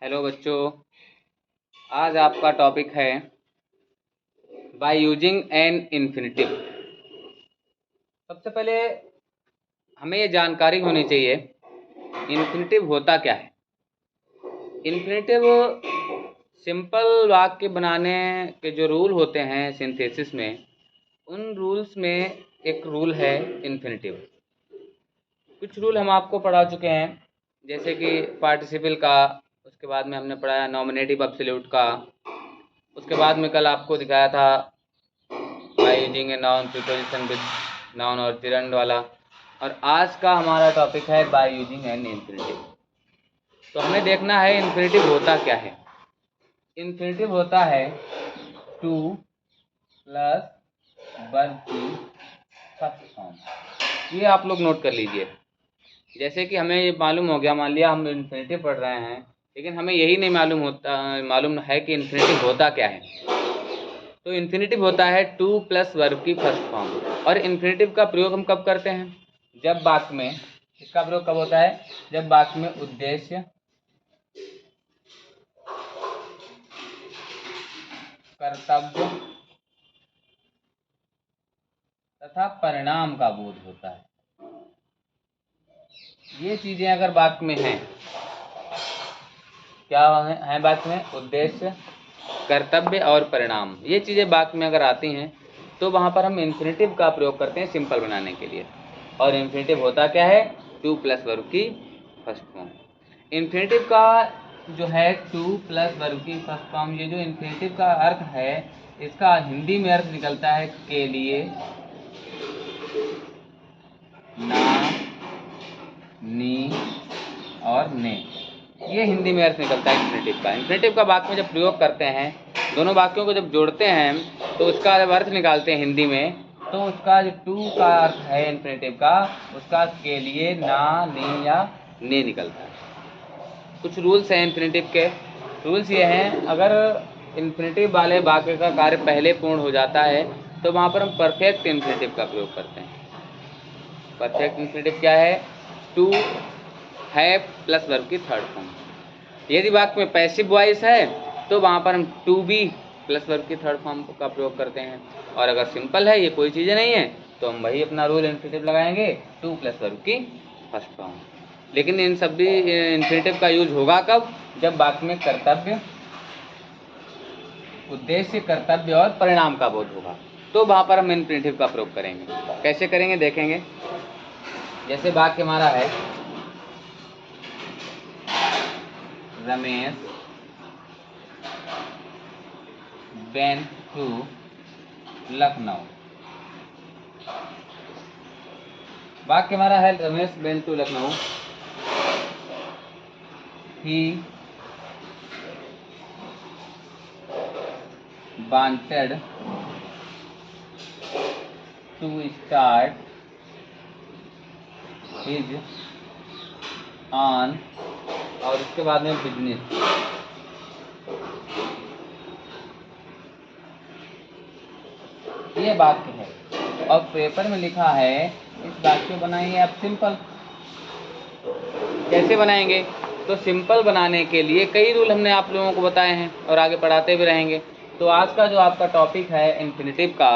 Hello बच्चों। आज आपका टॉपिक है बाय यूजिंग एन इन्फिनेटिव। सबसे पहले हमें ये जानकारी होनी चाहिए इन्फिनेटिव होता क्या है। इन्फिनेटिव सिंपल वाक्य बनाने के जो रूल होते हैं सिंथेसिस में, उन रूल्स में एक रूल है इन्फिनेटिव। कुछ रूल हम आपको पढ़ा चुके हैं, जैसे कि पार्टिसिपल का, उसके बाद में हमने पढ़ाया नॉमिनेटिव एब्सोल्यूट का, उसके बाद में कल आपको दिखाया था by using a noun preposition with noun और जिरंड वाला, और आज का हमारा टॉपिक है बाय यूजिंग एन इन्फिनेटिव। तो हमें देखना है इन्फिनेटिव होता क्या है। इन्फिनेटिव होता है टू प्लस वर्ब की फर्स्ट फॉर्म। ये आप लोग नोट कर लीजिए। जैसे कि हमें ये मालूम हो गया, मान लिया हम इन्फिनेटिव पढ़ रहे हैं, लेकिन हमें यही नहीं मालूम है कि इन्फिनेटिव होता क्या है। तो इन्फिनेटिव होता है टू प्लस वर्ब की फर्स्ट फॉर्म। और इन्फिनेटिव का प्रयोग हम कब करते हैं? जब वाक्य में, इसका प्रयोग कब होता है? जब वाक्य में उद्देश्य, कर्तव्य तथा परिणाम का बोध होता है। ये चीजें अगर वाक्य में हैं, क्या है वाक्य में? उद्देश्य, कर्तव्य और परिणाम। ये चीजें वाक्य में अगर आती हैं तो वहां पर हम इन्फिनेटिव का प्रयोग करते हैं सिंपल बनाने के लिए। और इन्फिनेटिव होता क्या है? टू प्लस वर्ब की फर्स्ट फॉर्म। इन्फिनेटिव का जो है टू प्लस वर्ब की फर्स्ट फॉर्म, ये जो इन्फिनेटिव का अर्थ है, इसका हिंदी में अर्थ निकलता है के लिए, ना, नी और ने। ये हिंदी में अर्थ निकलता है इन्फिनेटिव का। इन्फिनेटिव का वाक्य में जब प्रयोग करते हैं, दोनों वाक्यों को जब जोड़ते हैं तो उसका जब अर्थ निकालते हैं हिंदी में, तो उसका जो टू का अर्थ है इन्फिनेटिव का, उसका के लिए, ना, नी या ने निकलता है। कुछ रूल्स हैं इन्फिनेटिव के। रूल्स ये हैं, अगर इन्फिनेटिव वाले वाक्य का कार्य पहले पूर्ण हो जाता है तो वहाँ पर हम परफेक्ट इन्फिनेटिव का प्रयोग करते हैं। परफेक्ट इन्फिनेटिव क्या है? टू है प्लस वर्ब की थर्ड फॉर्म। यदि वाक्य में पैसिव वॉइस है तो वहाँ पर हम टू बी प्लस वर्ब की थर्ड फॉर्म का प्रयोग करते हैं। और अगर सिंपल है, ये कोई चीज़ें नहीं है, तो हम वही अपना रूल इन्फिनेटिव लगाएंगे, टू प्लस वर्ब की फर्स्ट फॉर्म। लेकिन इन सभी इन्फिनेटिव का यूज होगा कब? जब वाक्य में कर्तव्य, उद्देश्य, कर्तव्य और परिणाम का बोध होगा, तो वहाँ पर हम इन्फिनेटिव का प्रयोग करेंगे। कैसे करेंगे देखेंगे। जैसे वाक्य हमारा है, रमेश went to लखनऊ। वाक्य हमारा है Ramesh went to Lucknow. he wanted to start his on, और उसके बाद में बिजनेस। ये वाक्य है और पेपर में लिखा है इस वाक्य को बनाइए आप सिंपल। कैसे बनाएंगे? तो सिंपल बनाने के लिए कई रूल हमने आप लोगों को बताए हैं और आगे पढ़ाते भी रहेंगे। तो आज का जो आपका टॉपिक है इन्फिनेटिव का,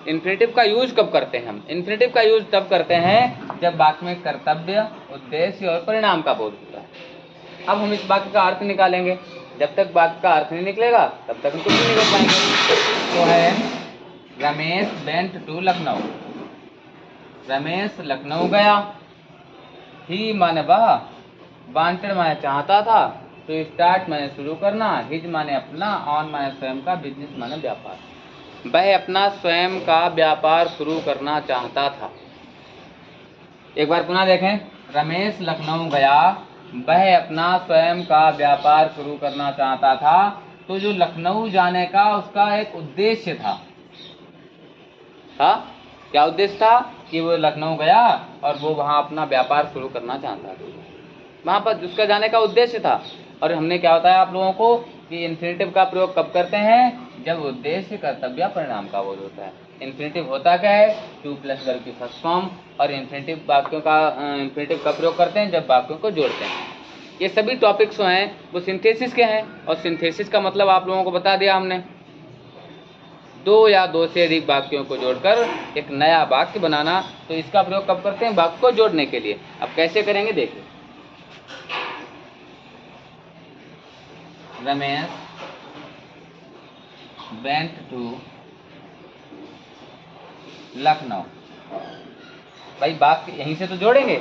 इन्फिनेटिव का यूज कब करते हैं हम? इन्फिनेटिव का यूज तब करते हैं जब वाक्य में कर्तव्य, उद्देश्य और परिणाम का बोध होता है। अब हम इस वाक्य का अर्थ निकालेंगे। जब तक वाक्य का अर्थ नहीं निकलेगा तब तक हम कुछ नहीं कर पाएंगे। तो है रमेश वेंट टू लखनऊ। रमेश लखनऊ गया। ही माने वह, वांटेड माने चाहता था, तो स्टार्ट माने शुरू करना, हिज माने अपना, ऑन माने स्वयं का, बिजनेस माने व्यापार। वह अपना स्वयं का व्यापार शुरू करना चाहता था। एक बार पुनः देखें, रमेश लखनऊ गया, वह अपना स्वयं का व्यापार शुरू करना चाहता था। तो जो लखनऊ जाने का उसका एक उद्देश्य था। क्या उद्देश्य था? कि वो लखनऊ गया और वो वहाँ अपना व्यापार शुरू करना चाहता था। वहाँ पर उसका जाने का उद्देश्य था। और हमने क्या बताया आप लोगों को कि इन्फिनेटिव का प्रयोग कब करते हैं? जब उद्देश्य, कर्तव्य, परिणाम का बोध होता है। इन्फिनेटिव होता क्या है? टू प्लस वर्ब की फर्स्ट फॉर्म। और इन्फिनेटिव वाक्यों का इन्फिनेटिव का प्रयोग करते हैं जब वाक्यों को जोड़ते हैं। ये सभी टॉपिक्स जो हैं वो सिंथेसिस के हैं, और सिंथेसिस का मतलब आप लोगों को बता दिया हमने, दो या दो से अधिक वाक्यों को जोड़कर एक नया वाक्य बनाना। तो इसका प्रयोग कब करते हैं? वाक्य को जोड़ने के लिए। अब कैसे करेंगे देखिए। Ramesh went to Lucknow. भाई वाक्य यहीं से तो जोड़ेंगे।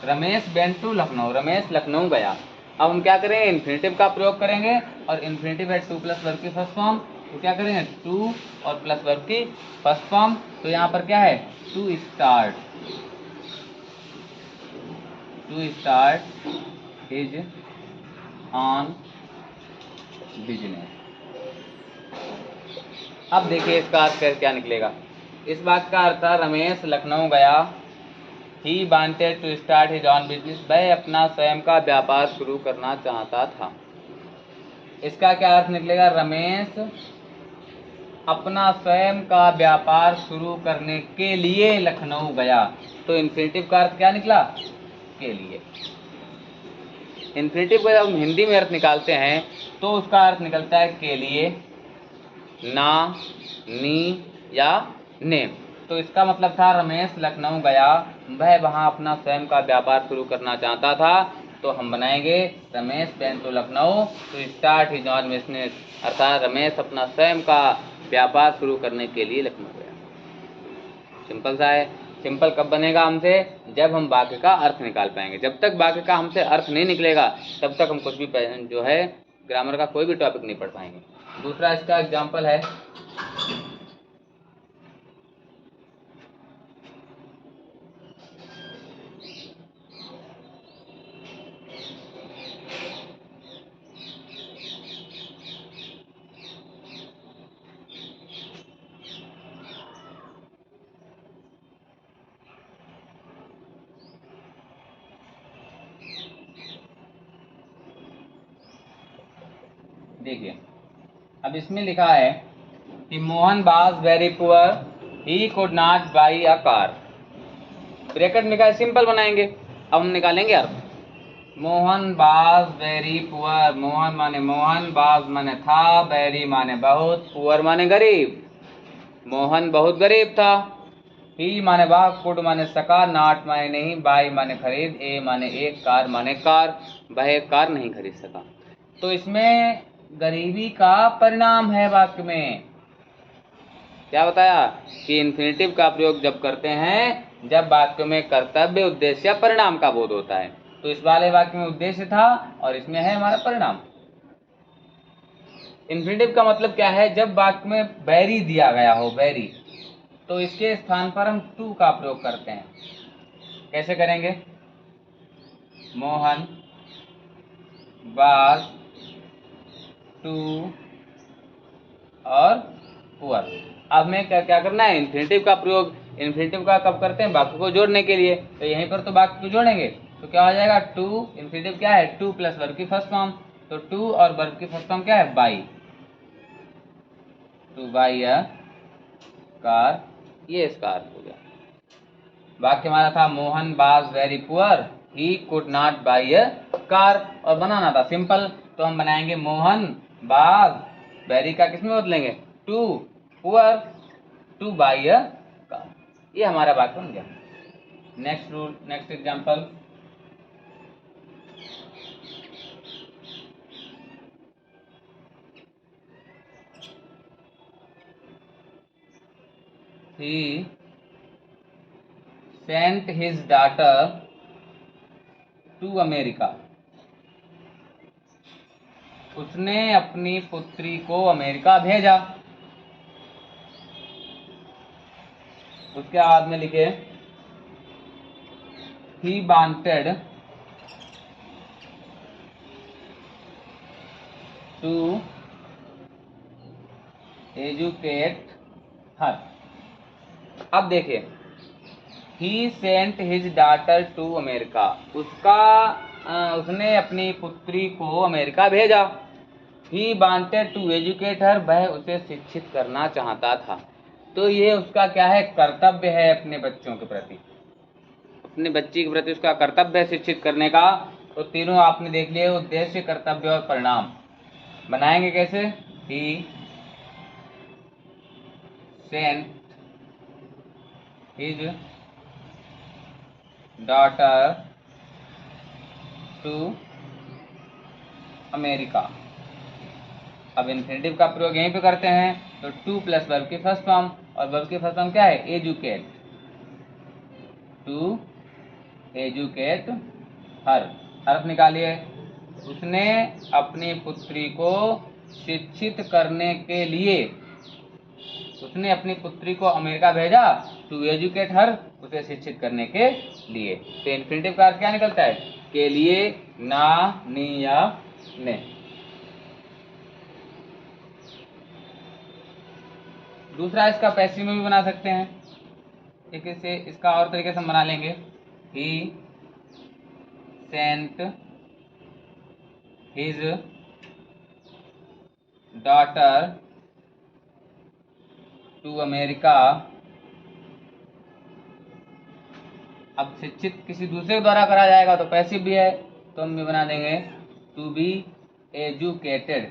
रमेश वेंट टू लखनऊ, रमेश लखनऊ गया। अब हम क्या करेंगे? इन्फिनेटिव का प्रयोग करेंगे, और इन्फिनेटिव है टू प्लस वर्ब की फर्स्ट फॉर्म, तो क्या करेंगे? टू और प्लस वर्ब की फर्स्ट फॉर्म। तो यहाँ पर क्या है? To start, to start is own business. अब देखिए इसका अर्थ क्या निकलेगा। इस बात का अर्थ था रमेश लखनऊ गया। He wanted to start his own business, वह अपना स्वयं का व्यापार शुरू करना चाहता था। इसका क्या अर्थ निकलेगा? रमेश अपना स्वयं का व्यापार शुरू करने के लिए लखनऊ गया। तो इन्फिनेटिव का अर्थ क्या निकला? के लिए। इन्फिनेटिव का जब हम हिंदी में अर्थ निकालते हैं तो उसका अर्थ निकलता है के लिए, ना, नी या ने। तो इसका मतलब था रमेश लखनऊ गया, वह वहाँ अपना स्वयं का व्यापार शुरू करना चाहता था। तो हम बनाएंगे Ramesh went to Lucknow to start his own business, अर्थात रमेश अपना स्वयं का व्यापार शुरू करने के लिए लखनऊ गया। सिंपल सा है। सिंपल कब बनेगा हमसे? जब हम वाक्य का अर्थ निकाल पाएंगे। जब तक वाक्य का हमसे अर्थ नहीं निकलेगा तब तक हम कुछ भी जो है ग्रामर का कोई भी टॉपिक नहीं पढ़ पाएंगे। दूसरा इसका एग्जाम्पल है, देखिए अब इसमें लिखा है कि Mohan was very poor, he could not buy a car. Bracket में लिखा है, सिंपल बनाएंगे। अब हम निकालेंगे अर्थ। Mohan was very poor, Mohan माने मोहन, वाज माने था, वेरी माने बहुत, पुअर माने गरीब। मोहन बहुत गरीब था। ही माने वह, कुड माने सका, नॉट माने नहीं, बाई माने खरीद, ए माने एक, कार माने कार, वह एक कार नहीं खरीद सका। तो इसमें गरीबी का परिणाम है वाक्य में। क्या बताया? कि इन्फिनेटिव का प्रयोग जब करते हैं जब वाक्य में कर्तव्य, उद्देश्य या परिणाम का बोध होता है। तो इस वाले वाक्य में उद्देश्य था और इसमें है हमारा परिणाम। इन्फिनेटिव का मतलब क्या है? जब वाक्य में वेरी दिया गया हो, वेरी, तो इसके स्थान पर हम टू का प्रयोग करते हैं। कैसे करेंगे? मोहन वाज टू और पुअर। अब हमें क्या करना है? इन्फिनेटिव का प्रयोग। इन्फिनेटिव का कब करते हैं? वाक्य को जोड़ने के लिए। तो यहीं पर तो वाक्य को जोड़ेंगे, तो क्या हो जाएगा? टू, इन्फिनेटिव क्या है? टू प्लस वर्ब की फर्स्ट फॉर्म, तो टू और वर्ब की फर्स्ट फॉर्म क्या है? By, to buy a car. ये इसका अर्थ हो गया। वाक्य हमारा था Mohan was very poor, he could not buy a car, और बनाना था सिंपल। तो हम बनाएंगे मोहन वाज, वेरी का किसमें बदलेंगे? Too, poor, to buy a car. ये हमारा वाक्य बन गया। Next rule, next example, he sent his daughter to America। उसने अपनी पुत्री को अमेरिका भेजा। उसके बाद में लिखे he wanted to educate her। अब देखिए, he sent his daughter to America, उसने अपनी पुत्री को अमेरिका भेजा। he wanted to educate her, वह उसे शिक्षित करना चाहता था। तो ये उसका क्या है? कर्तव्य है अपने बच्चों के प्रति, अपने बच्ची के प्रति उसका कर्तव्य है शिक्षित करने का। तो तीनों आपने देख लिए, उद्देश्य, कर्तव्य और परिणाम। बनाएंगे कैसे? He sent his daughter to America. अब इन्फिनेटिव का प्रयोग यहीं पे करते हैं, तो टू प्लस वर्ब की फर्स्ट फॉर्म, और वर्ब की फर्स्ट फॉर्म क्या है? एजुकेट। टू एजुकेट हर, अर्थ निकालिए। उसने अपनी पुत्री को शिक्षित करने के लिए, उसने अपनी पुत्री को अमेरिका भेजा, टू एजुकेट हर, उसे शिक्षित करने के लिए। तो इन्फिनेटिव का अर्थ क्या निकलता है? के लिए, ना, नी या ने। दूसरा इसका पैसिव में भी बना सकते हैं, एक इसे इसका और तरीके से हम बना लेंगे। He sent his daughter to America. अब शिक्षित किसी दूसरे के द्वारा करा जाएगा तो पैसिव भी है, तो हम भी बना देंगे to be educated.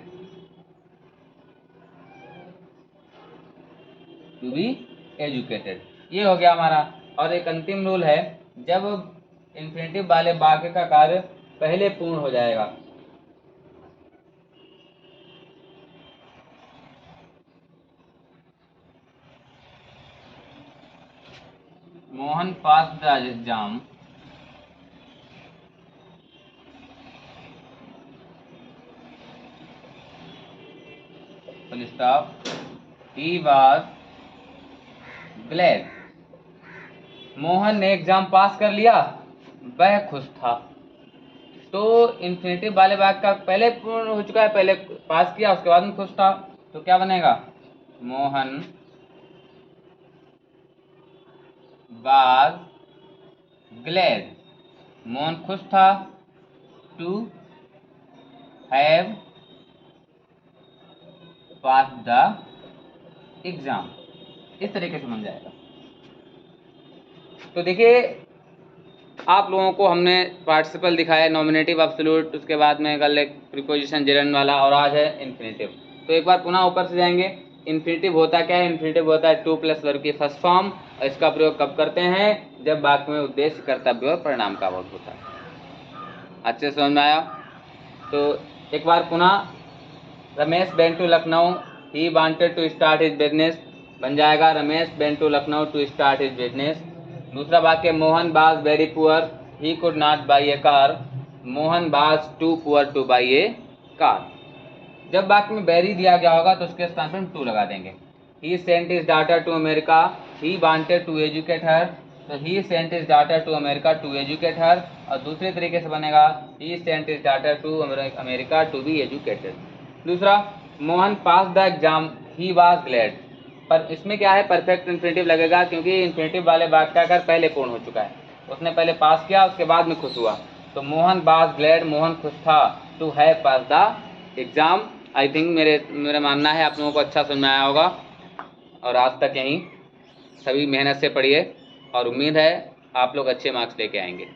To be educated, ये हो गया हमारा। और एक अंतिम रूल है, जब इन्फिनेटिव वाले वाक्य का कार्य पहले पूर्ण हो जाएगा, Mohan pass the exam, full stop, he was glad. Mohan ने एग्जाम पास कर लिया, वह खुश था। तो इन्फिनेटिव वाले वाक्य का पहले पूर्ण हो चुका है, पहले पास किया उसके बाद में खुश था, तो क्या बनेगा? मोहन वाज ग्लैड, मोहन खुश था, to have pass the exam. इस तरीके से बन जाएगा। तो देखिए, आप लोगों को हमने पार्टिसिपल दिखाया, नॉमिनेटिव, एब्सोल्यूट, उसके बाद में कल एक प्रीपोजिशन जेरंड वाला, और आज है इन्फिनेटिव। तो एक बार पुनः ऊपर से जाएंगे। इन्फिनेटिव होता क्या है? इन्फिनेटिव होता है टू प्लस वर्ब की फर्स्ट फॉर्म, और इसका प्रयोग कब करते हैं? जब वाक्य में उद्देश्य, कर्तव्य और परिणाम का बोध होता है। अच्छे से समझ में आया? तो एक बार पुनः, Ramesh went to Lucknow, he wanted to start his business, बन जाएगा Ramesh went to Lucknow to start his business. दूसरा वाक्य, Mohan was very poor, he could not buy a car, Mohan was too poor to buy a car. जब वाक्य में वेरी दिया गया होगा तो उसके स्थान पर हम टू लगा देंगे। He sent his daughter to America, he wanted to educate her, तो he sent his daughter to America to educate her. और दूसरे तरीके से बनेगा, he sent his daughter to America to be educated. दूसरा, Mohan pass the exam, he was glad, पर इसमें क्या है? परफेक्ट इन्फिनेटिव लगेगा, क्योंकि इन्फिनेटिव वाले वाक्य का आकार पहले पूर्ण हो चुका है, उसने पहले पास किया उसके बाद में खुश हुआ। तो मोहन वाज ग्लैड, मोहन खुश था, to have pass the exam. I think मेरा मानना है आप लोगों को अच्छा समझ में आया होगा, और आज तक यहीं सभी मेहनत से पढ़िए, और उम्मीद है आप लोग अच्छे मार्क्स लेके आएंगे।